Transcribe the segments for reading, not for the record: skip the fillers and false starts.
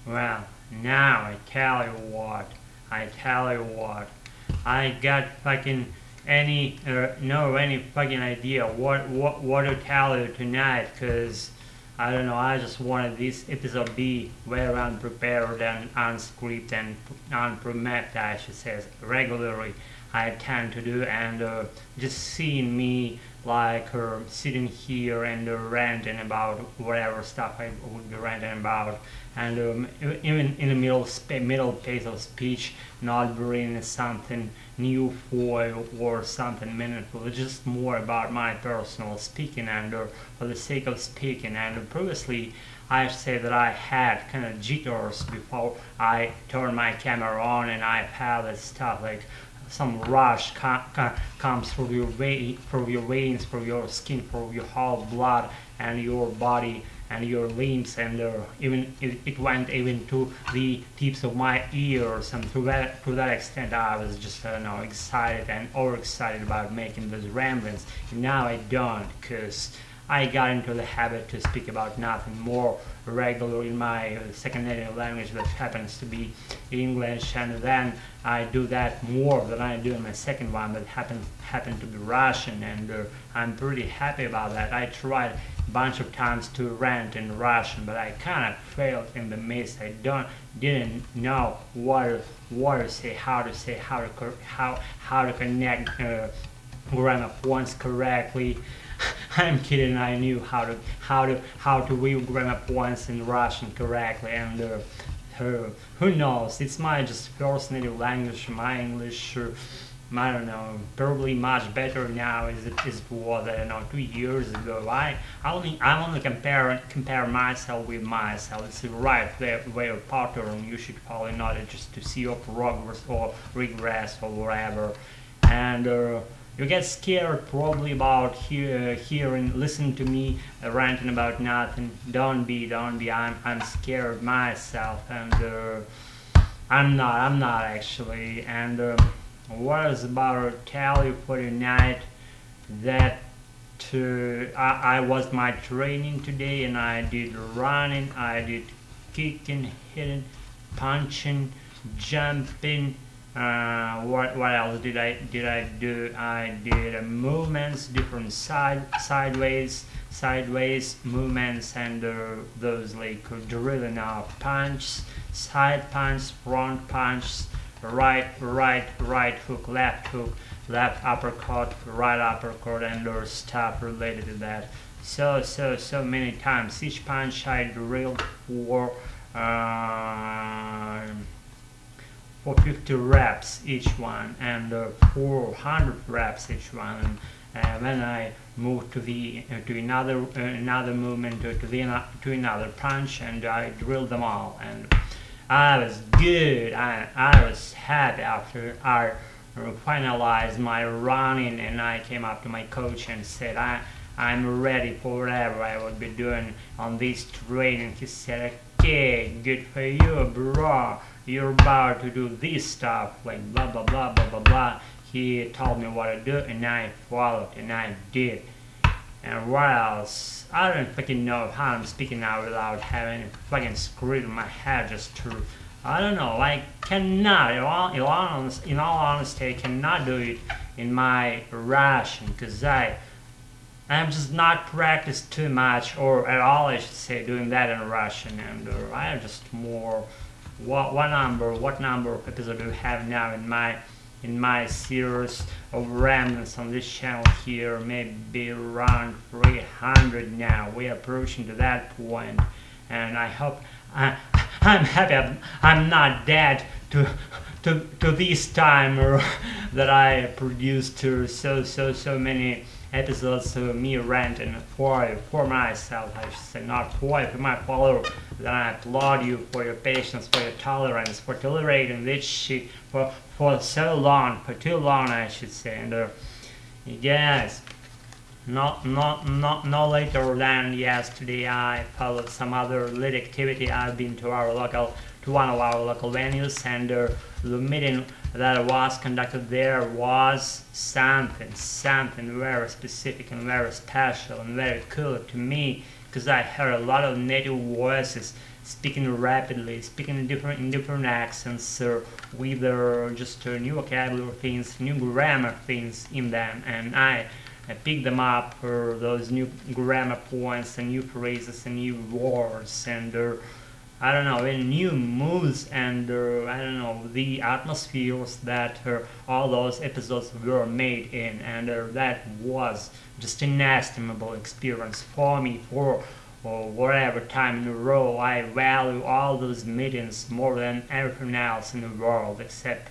Well, now I tell you what, I got fucking any fucking idea what to tell you tonight, cause I don't know, I just wanted this episode be very unprepared and unscripted and unpremeditated, I should say, regularly I tend to do, and just seeing me like sitting here and ranting about whatever stuff I would be ranting about, and even in the middle phase of speech, not bringing something new for you or something meaningful. It's just more about my personal speaking and for the sake of speaking. And previously, I say that I had kind of jitters before I turned my camera on, and I had this stuff like some rush comes through through your veins, through your skin, through your whole blood and your body and your limbs, and even it went even to the tips of my ears, and to that extent I was just excited and overexcited about making those ramblings. And now I don't, because I got into the habit to speak about nothing more regular in my second native language, that happens to be English, and then I do that more than I do in my second one, that happen to be Russian, and I'm pretty happy about that. I tried a bunch of times to rant in Russian, but I kind of failed in the midst. I didn't know what to say, how to connect grammar points correctly. I'm kidding. I knew how to read grammar points in Russian correctly, and who knows? It's my just first native language. My English, I don't know, probably much better now as it was, I don't know, 2 years ago. I only compare myself with myself. It's the right way of pattern you should follow in order just to see your progress or regress or whatever, and. You get scared probably about hearing, listen to me ranting about nothing. Don't be. I'm scared myself, and I'm not actually. And what I was about to tell you for tonight, that I was my training today, and I did running, I did kicking, hitting, punching, jumping. What else did I do? I did movements, different sideways movements, and those like drilling out punch, side punch, front punch, right hook, left uppercut, right uppercut, and stuff related to that. So many times. Each punch I drilled for 50 reps each one, and 400 reps each one. And then I moved to another movement, to another punch, and I drilled them all. And I was good. I was happy after I finalized my running, and I came up to my coach and said, I'm ready for whatever I would be doing on this training. He said, okay, good for you, bro. You're about to do this stuff, like blah blah blah blah blah blah. He told me what to do, and I followed, and I did. And what else? I don't fucking know how I'm speaking now without having a fucking script in my head just to, I don't know, like, cannot, in all honesty, I cannot do it in my Russian, because I'm just not practiced too much, or at all I should say, doing that in Russian, and I am just more. What number of episodes do we have now in my series of ramblings on this channel here? Maybe around 300 now. We're approaching to that point, and I hope I'm happy I'm not dead to this timer that I produced so many episodes of me ranting for myself, I should say, not for my follower. Then I applaud you for your patience, for your tolerance, for tolerating this shit for so long, for too long, I should say. And yes, not later than yesterday, I followed some other lit activity. I've been to one of our local venues, and the meeting that was conducted there was something very specific and very special and very cool to me, because I heard a lot of native voices speaking rapidly, speaking in different accents, with just new vocabulary things, new grammar things in them, and I pick them up, those new grammar points and new phrases and new words and I don't know, and new moves and I don't know, the atmospheres that all those episodes were made in, and that was just an inestimable experience for me for whatever time in a row. I value all those meetings more than everything else in the world except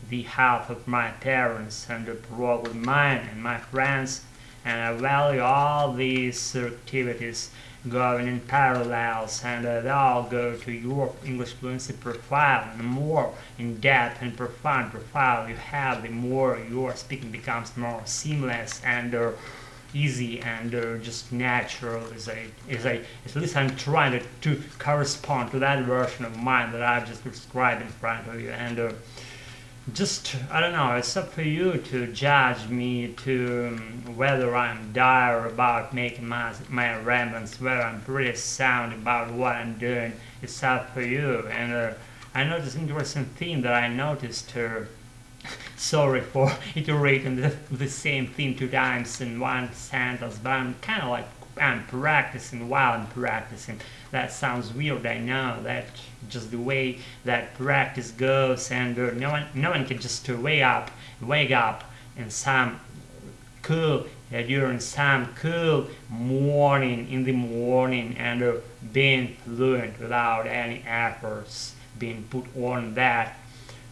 the health of my parents and probably mine and my friends, and I value all these activities going in parallels, and they all go to your English fluency profile. And the more in-depth and profound profile you have, the more your speaking becomes more seamless and easy and just natural. At least I'm trying to correspond to that version of mine that I've just described in front of you, and just, I don't know, it's up for you to judge me to whether I'm dire about making my ramblings, whether I'm pretty sound about what I'm doing. It's up for you. And I noticed an interesting theme that I noticed. Sorry for iterating the same theme 2 times in one sentence, but I'm kind of like I'm practicing while I'm practicing. That sounds weird, I know. That's just the way that practice goes, and no one can just wake up in some cool during some cool morning in the morning and being fluent without any efforts being put on that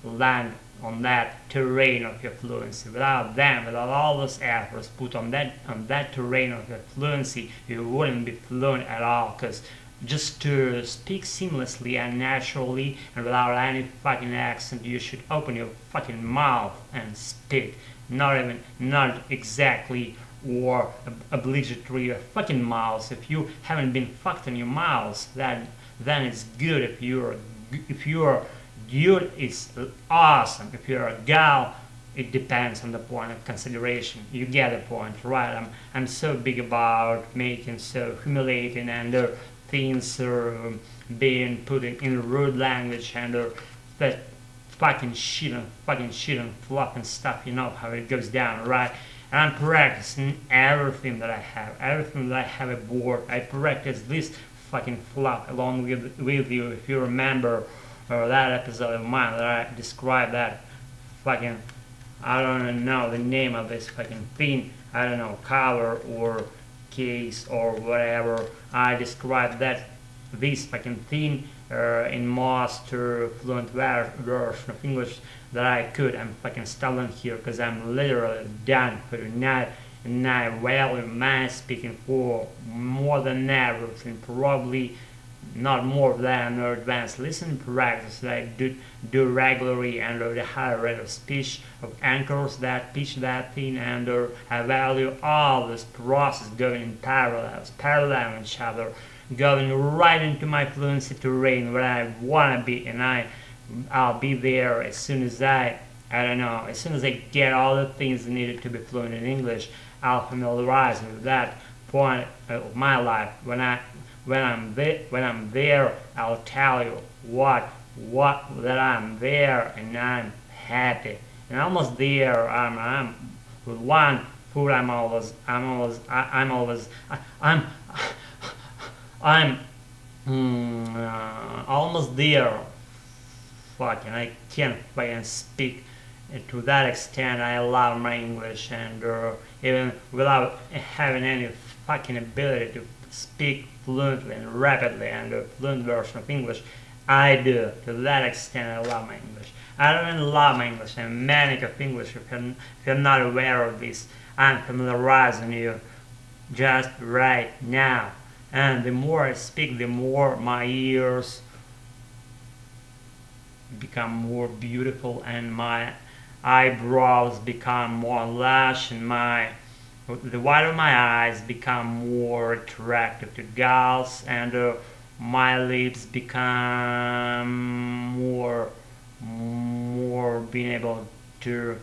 land, on that terrain of your fluency. Without all those efforts put on that terrain of your fluency, you wouldn't be fluent at all. Because just to speak seamlessly and naturally and without any fucking accent, you should open your fucking mouth and speak. Not exactly or obligatory your fucking mouth. If you haven't been fucked in your mouth, then it's good. If you're dude, it's awesome. If you're a gal, it depends on the point of consideration. You get the point, right? I'm so big about making so humiliating and things being put in rude language and that fucking shit and fluff and stuff. You know how it goes down, right? And I'm practicing everything that I have aboard. I practice this fucking fluff along with you. If you remember that episode of mine that I described that fucking, I don't know the name of this fucking thing, I don't know, cover or case or whatever. I described this fucking thing in most fluent version of English that I could. I'm fucking stumbling here because I'm literally done for tonight, and I value my speaking for more than everything, probably not more than advanced listening practice that I do regularly, and the higher rate of speech of anchors that pitch that thing, and I value all this process going in parallel each other, going right into my fluency terrain where I wanna be, and I'll be there as soon as as soon as I get all the things needed to be fluent in English. I'll familiarize with that point of my life. When I'm there, I'll tell you that I'm there, and I'm happy. And almost there, I'm with one foot. I'm almost there. Fucking, I can't fucking speak to that extent. I love my English, and even without having any fucking ability to speak fluently and rapidly and a fluent version of English, I do. To that extent, I love my English. I don't even love my English. I'm a manic of English. If you're not aware of this, I'm familiarizing you just right now. And the more I speak, the more my ears become more beautiful, and my eyebrows become more lush, and the white of my eyes become more attractive to gals, and my lips become more being able to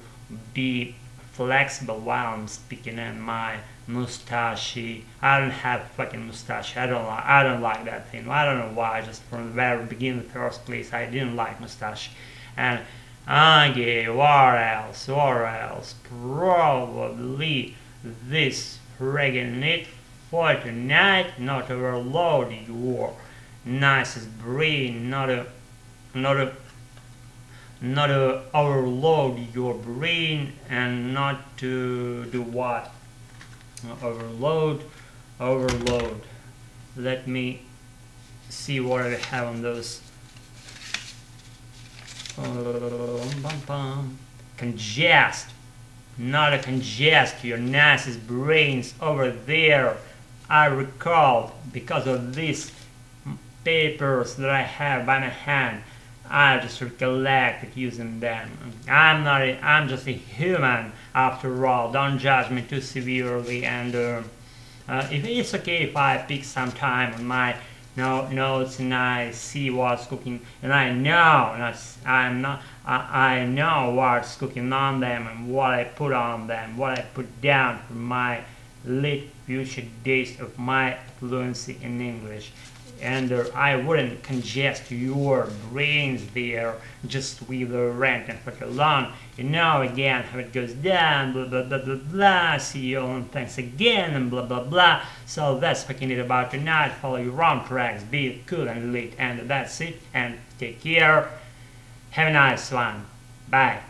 be flexible while I'm speaking, and my mustache. I don't have fucking mustache. I don't like that thing. I don't know why. Just from the very beginning, the first place, I didn't like mustache. And okay, what else? What else? Probably this friggin' it for tonight. Not overload your nicest brain. Not overload your brain, and not to do what? Overload. Let me see what I have on those. Congest. Not a congest your nicest brains over there. I recall, because of these papers that I have by my hand, I just recollected using them. I'm just a human after all. Don't judge me too severely. And if it's okay if I pick some time on my notes and I see what's cooking, and I know what's cooking on them and what I put on them, what I put down for my late future days of my fluency in English. And I wouldn't congest your brains there just with the rant and fuck along. You know again how it goes down, blah blah blah blah blah, see you and thanks again, and blah blah blah. So that's fucking it about tonight. Follow your own tracks, be cool and lit, and that's it, and take care. Have a nice one. Bye.